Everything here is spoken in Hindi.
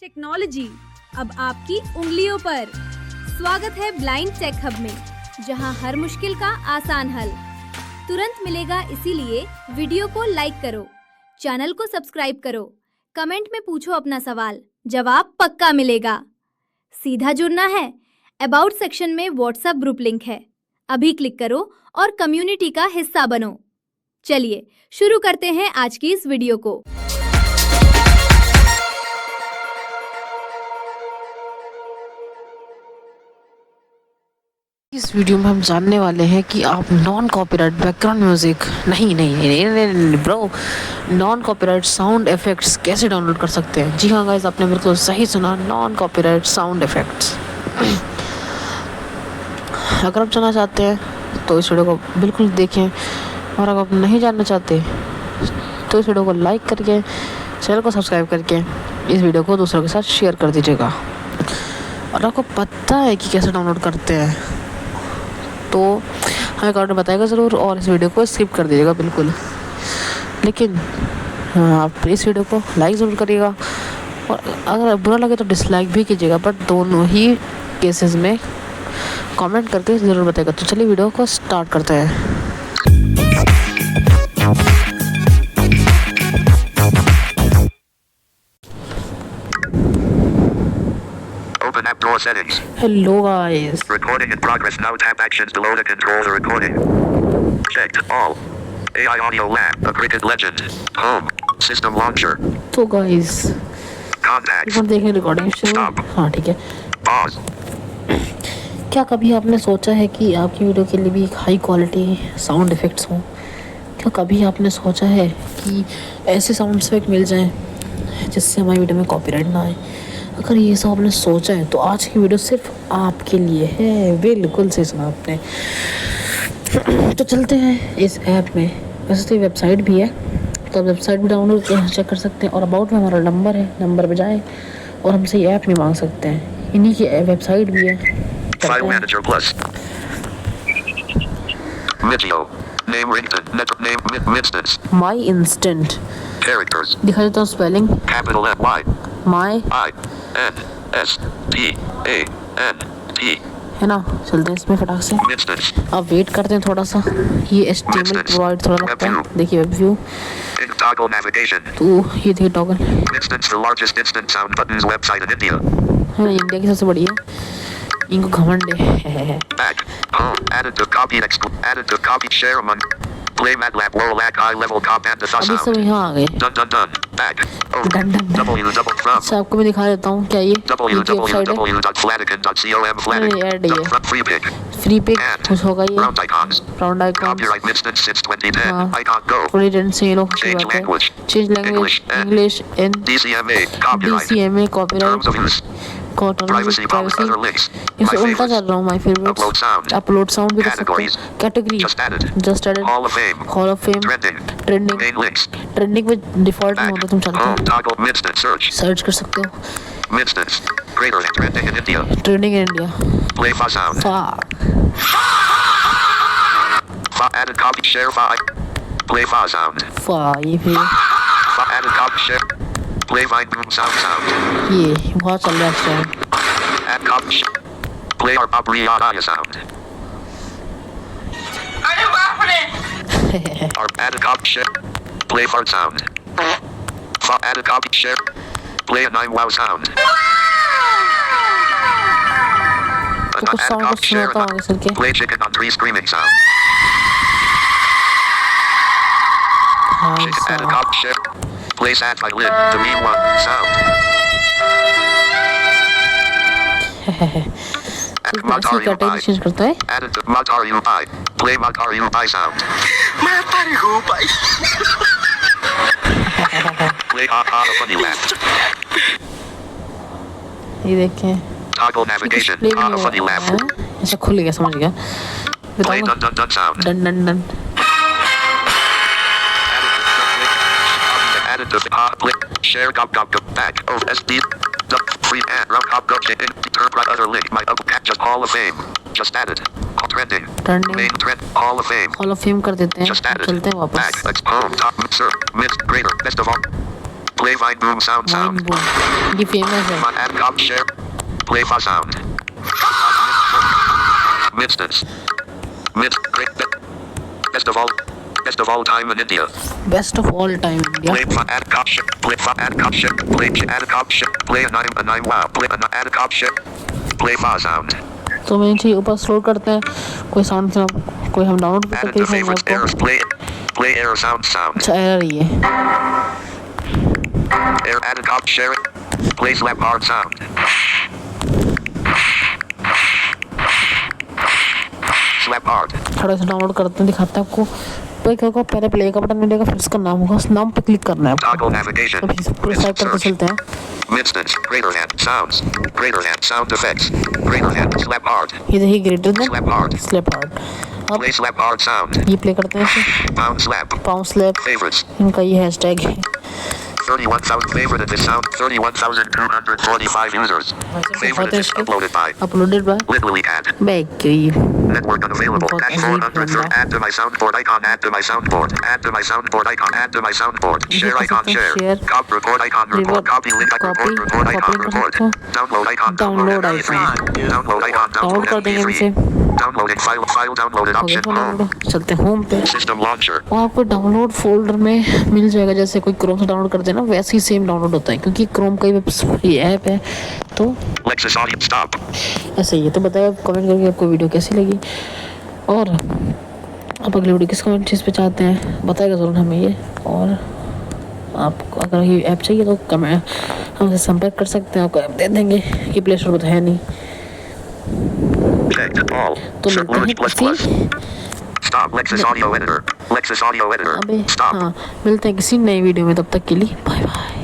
टेक्नोलॉजी अब आपकी उंगलियों पर। स्वागत है ब्लाइंड टेक हब में, जहां हर मुश्किल का आसान हल तुरंत मिलेगा। इसीलिए वीडियो को लाइक करो, चैनल को सब्सक्राइब करो, कमेंट में पूछो अपना सवाल, जवाब पक्का मिलेगा। सीधा जुड़ना है, अबाउट सेक्शन में व्हाट्सएप ग्रुप लिंक है, अभी क्लिक करो और कम्युनिटी का हिस्सा बनो। चलिए शुरू करते हैं आज की इस वीडियो को। इस वीडियो में हम जानने वाले हैं कि आप नॉन कॉपीराइट बैकग्राउंड म्यूजिक नहीं bro, non copyright sound effects कैसे डाउनलोड कर सकते हैं। जी हाँ गाइस, आपने बिल्कुल सही सुना, नॉन कॉपीराइट साउंड इफेक्ट्स। अगर आप जानना चाहते हैं तो इस वीडियो को बिल्कुल देखें, और अगर आप नहीं जानना चाहते तो इस वीडियो को लाइक करके, चैनल को सब्सक्राइब करके इस वीडियो को दूसरों के साथ शेयर कर दीजिएगा। और आपको पता है कि कैसे डाउनलोड करते हैं तो हमें कमेंट में बताएगा ज़रूर, और इस वीडियो को स्किप कर दीजिएगा बिल्कुल। लेकिन आप इस वीडियो को लाइक ज़रूर करिएगा, और अगर बुरा लगे तो डिसलाइक भी कीजिएगा, बट दोनों ही केसेस में कमेंट करके ज़रूर बताएगा। तो चलिए वीडियो को स्टार्ट करते हैं। Open app drawer settings. Hello guys, Recording in progress. Now tap actions below to control the recording. Checked all. AI Audio Lab. A Cricket Legend. Home. System Launcher. तो गाइस Contacts. देखें रिकॉर्डिंग शुरू। Stop. हाँ ठीक है। Pause. क्या कभी आपने सोचा है कि आपकी वीडियो के लिए भी एक हाई क्वालिटी साउंड इफ़ेक्ट्स हों? क्या कभी आपने सोचा है कि ऐसे साउंड इफेक्ट मिल जाएं जिससे हमारी वीडियो में कॉपीराइट ना आए? अगर ये सब आपने सोचा है तो आज की वीडियो सिर्फ आपके लिए है। बिल्कुल सही सुना आपने। तो चलते हैं इस ऐप में। वैसे तो वेबसाइट भी है, तो आप वेबसाइट भी डाउनलोड चेक कर सकते हैं, और अबाउट में हमारा नंबर है, नंबर पे जाएं और हमसे ये ऐप भी मांग सकते हैं। इन्हीं की वेबसाइट भी है। File Manager Plus. Mitio. Name Rington. Net name Minstance. माई इंस्टेंट Characters. दिखा देता हूँ spelling. Capital M Y my I N S T A N T. है ना। चलते हैं इसमें फटाक से। Minstance. आप वेट करते हैं थोड़ा सा, ये HTML प्रोवाइड थोड़ा लगता है। देखिए web view, In toggle navigation. तो ये देखिए toggle Minstance, the largest instant sound buttons website in India. है, इंडिया की सबसे बड़ी है, इनको घमंड है। Back. Home. Added to copy. Added to copy. Share among. Play MATLAB. World high level comp and the अभी सब sound. यहाँ आ गए। Done. Back. Oh. Done. W double from. अच्छा आपको मैं दिखा देता हूँ क्या ये वेबसाइट है। www.flanagan.com. नहीं, ऐड है ये। Front free pick. फ्री पे And. कुछ होगा ये। Round icons. Round icon Copyright Minstance since 2010. हाँ। Icon go. 2010 से ये लोग अच्छी Change बात है। language. Change language, English and DCMA. Copyright. DCMA Terms copyright, of use. Privacy policy. Other links. इसे My उल्टा favorites. कर रहा हूँ। My favourites, Upload sound. Upload sound भी कर सकते Categories. हैं। Category Just added. Just added, Hall of Fame. Hall of fame, Trending. Trending Main links. Trending में डिफॉल्ट में Back. होता है, तुम चलते Home. हो Toggle Minstance. Search. सर्च कर सकते हो। Minstance. Greater than trending in India. Trending in India. Play fa sound. Fa added copy. Share fa. Play fa sound. ये फिर Fa added copy. Share. Play vine boom sound. ये बहुत चल रहा है इस time. Add copy. Play our Abriya sound. Our added copy. Share. Play fart sound. Fa added copy. Share. Play a 9 wow sound. तो कुछ साउंड को सुनाता हूँ आगे चल के। Play chicken on tree screaming sound. हाँ Chicken added sound copy. Share. Play sad violin. The meme one sound. इसकी कैटेगरी चेंज करता है। Added to Matar UI. Play Matar UI sound. Play ha ha funny laugh. ये देखें Toggle navigation. प्ले भी Ha नहीं funny हो laugh. रहा है। ऐसा खुल गया, समझ गया। Play बताओ dun sound. Done done done. Added to ha play. Share go back. Oh SD. Free and round hop go chicken. Turn right other link. My just Hall of Fame. Just added. Trending. Trending. Main trend. Hall of Fame. Hall of fame कर देते हैं। Just added. चलते हैं वापस। Back. Home. Top. Sir. Mid. Greater. Best of all. Play Vine Boom Sound wine Sound. Boom, ये फेमस है। Add cop share. Play Fa Sound. Minstance. Best of all time in India. Best of all time India. Play Fa add cop share. Play Fa add cop share. Play add cop share. Play a nine wow. Play add cop share. Play Fa Sound. तो मैं चाहिए ऊपर स्क्रॉल करते हैं, कोई साउंड से कोई हम डाउनलोड Added करके to दिखाएंगे favorites. आपको। Errors. Play error sound. अच्छा एरर ही है। Air added cop share it. Play slap hard sound. Slap hard. थोड़ा सा डाउनलोड करते हैं, दिखाते हैं आपको। तो क्या होगा, पहले प्ले का बटन मिलेगा, फिर उसका नाम होगा, उस नाम पे क्लिक करना है आपको। Toggle navigation. अभी पूरे साइड करके Search. चलते हैं। Minstance. Greater hand. Sounds. Greater hand. Sound effects. Greater hand. Slap hard. ये देखिए greater than Slap hard. Slap hard. अब Play slap hard sound. ये प्ले करते हैं इसे। Pound slap. Pound slap, Favorites. इनका ये हैशटैग है। 31,000 favorited this sound. 31,245 users. Favorited this uploaded by uploaded by Literally add. Back की। Network unavailable. Network Add 400. unavailable. Add to my soundboard icon. Add to my soundboard. Add to my soundboard icon. Add to my soundboard. You Share can icon. share. Share. Copy report icon. Report. Report. Copy link. Copy. Report. Report icon. Copy Report. कर Download icon. Download MP3. icon. Download icon. Download कर देंगे हम इसे। Downloading file. File downloaded हो गया option. Home. डाउनलोड। चलते हैं होम पे। System launcher. और आपको डाउनलोड फोल्डर में मिल जाएगा, जैसे कोई क्रोम से डाउनलोड करते हैं ना, वैसे ही सेम डाउनलोड होता है, क्योंकि क्रोम का ही ऐप है। तो Lexus audio stop. ऐसे ही है। तो बताइए कमेंट करके आपको वीडियो कैसी लगी, और आप अगली वीडियो किस कमेंट चीज़ पे चाहते हैं बताएगा ज़रूर हमें ये। और आपको अगर ये ऐप चाहिए तो कमेंट हमसे संपर्क कर सकते हैं, आपको ऐप दे देंगे, कि प्ले स्टोर पर तो है नहीं। Checked all. तो Search मिलते हैं plus plus. किसी Stop. Lexus audio editor. Lexus audio editor. अबे Stop. हाँ, मिलते हैं किसी नई वीडियो में, तब तक के लिए बाय बाय।